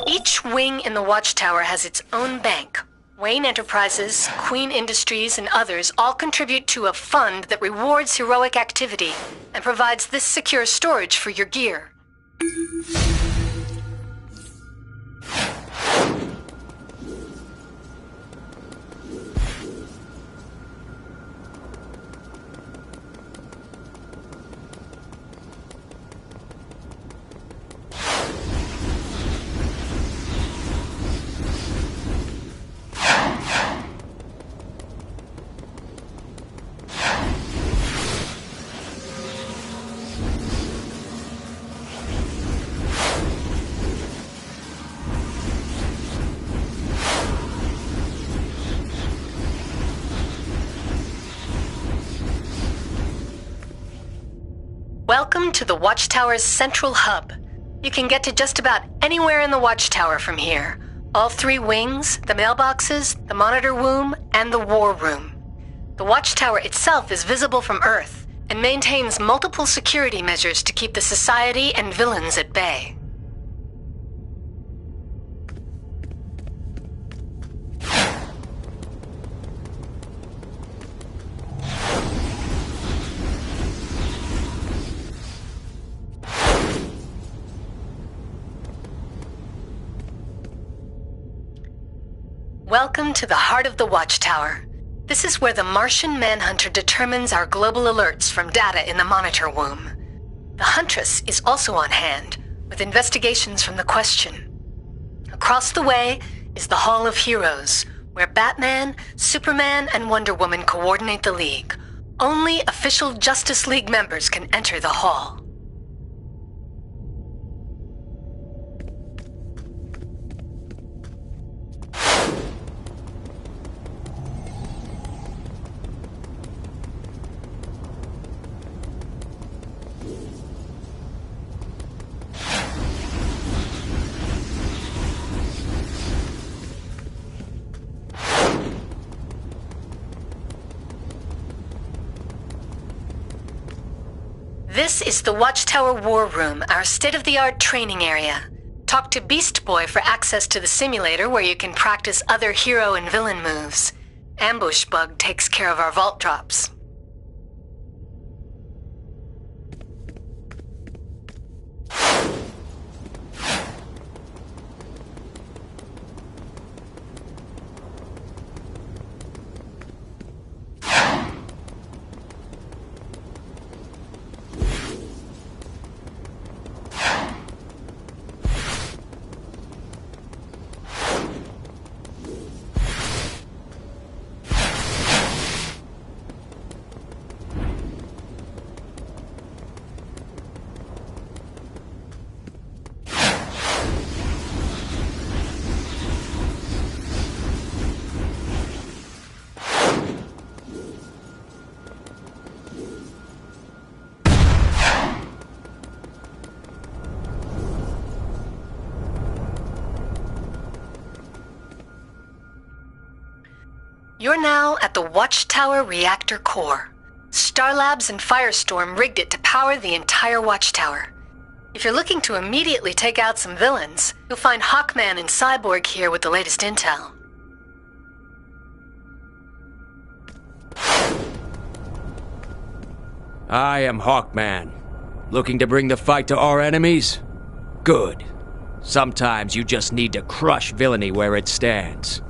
Each wing in the Watchtower has its own bank. Wayne Enterprises, Queen Industries, and others all contribute to a fund that rewards heroic activity and provides this secure storage for your gear. Welcome to the Watchtower's central hub. You can get to just about anywhere in the Watchtower from here. All three wings, the mailboxes, the monitor womb, and the war room. The Watchtower itself is visible from Earth and maintains multiple security measures to keep the Society and villains at bay. Welcome to the heart of the Watchtower. This is where the Martian Manhunter determines our global alerts from data in the monitor womb. The Huntress is also on hand, with investigations from the Question. Across the way is the Hall of Heroes, where Batman, Superman, and Wonder Woman coordinate the League. Only official Justice League members can enter the hall. This is the Watchtower War Room, our state-of-the-art training area. Talk to Beast Boy for access to the simulator where you can practice other hero and villain moves. Ambush Bug takes care of our vault drops. You're now at the Watchtower Reactor Core. Starlabs and Firestorm rigged it to power the entire Watchtower. If you're looking to immediately take out some villains, you'll find Hawkman and Cyborg here with the latest intel. I am Hawkman. Looking to bring the fight to our enemies? Good. Sometimes you just need to crush villainy where it stands.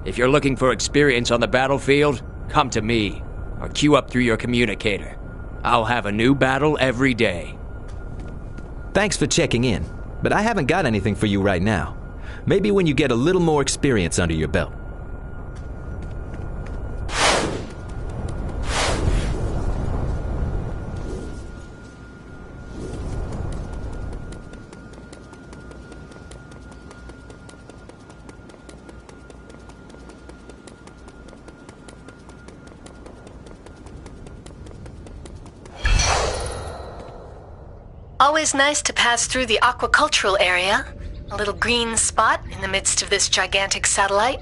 If you're looking for experience on the battlefield, come to me, or queue up through your communicator. I'll have a new battle every day. Thanks for checking in, but I haven't got anything for you right now. Maybe when you get a little more experience under your belt. Always nice to pass through the aquacultural area, a little green spot in the midst of this gigantic satellite.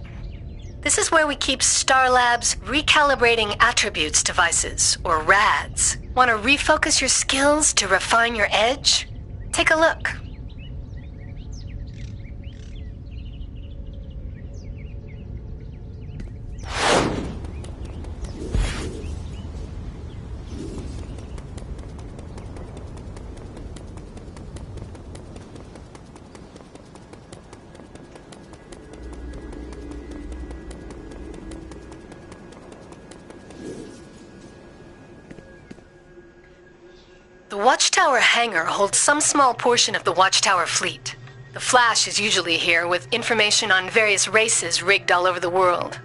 This is where we keep Starlab's Recalibrating Attributes devices, or RADs. Want to refocus your skills to refine your edge? Take a look. The Watchtower hangar holds some small portion of the Watchtower fleet. The Flash is usually here with information on various races rigged all over the world.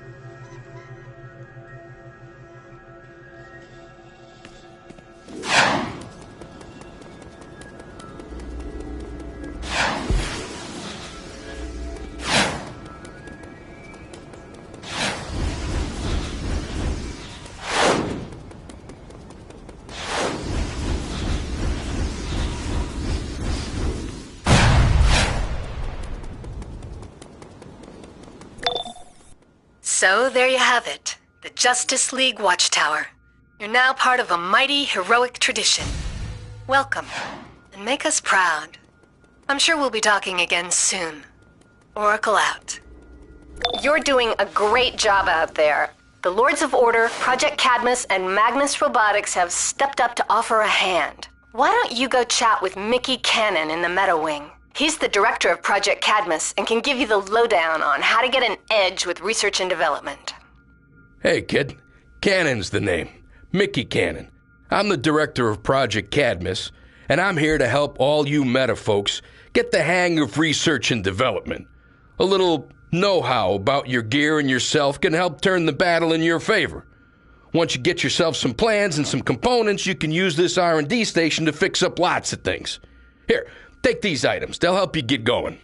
So there you have it, the Justice League Watchtower. You're now part of a mighty, heroic tradition. Welcome, and make us proud. I'm sure we'll be talking again soon. Oracle out. You're doing a great job out there. The Lords of Order, Project Cadmus, and Magnus Robotics have stepped up to offer a hand. Why don't you go chat with Mickey Cannon in the Meta Wing? He's the director of Project Cadmus and can give you the lowdown on how to get an edge with research and development. Hey, kid. Cannon's the name. Mickey Cannon. I'm the director of Project Cadmus, and I'm here to help all you meta folks get the hang of research and development. A little know-how about your gear and yourself can help turn the battle in your favor. Once you get yourself some plans and some components, you can use this R&D station to fix up lots of things. Here, take these items. They'll help you get going.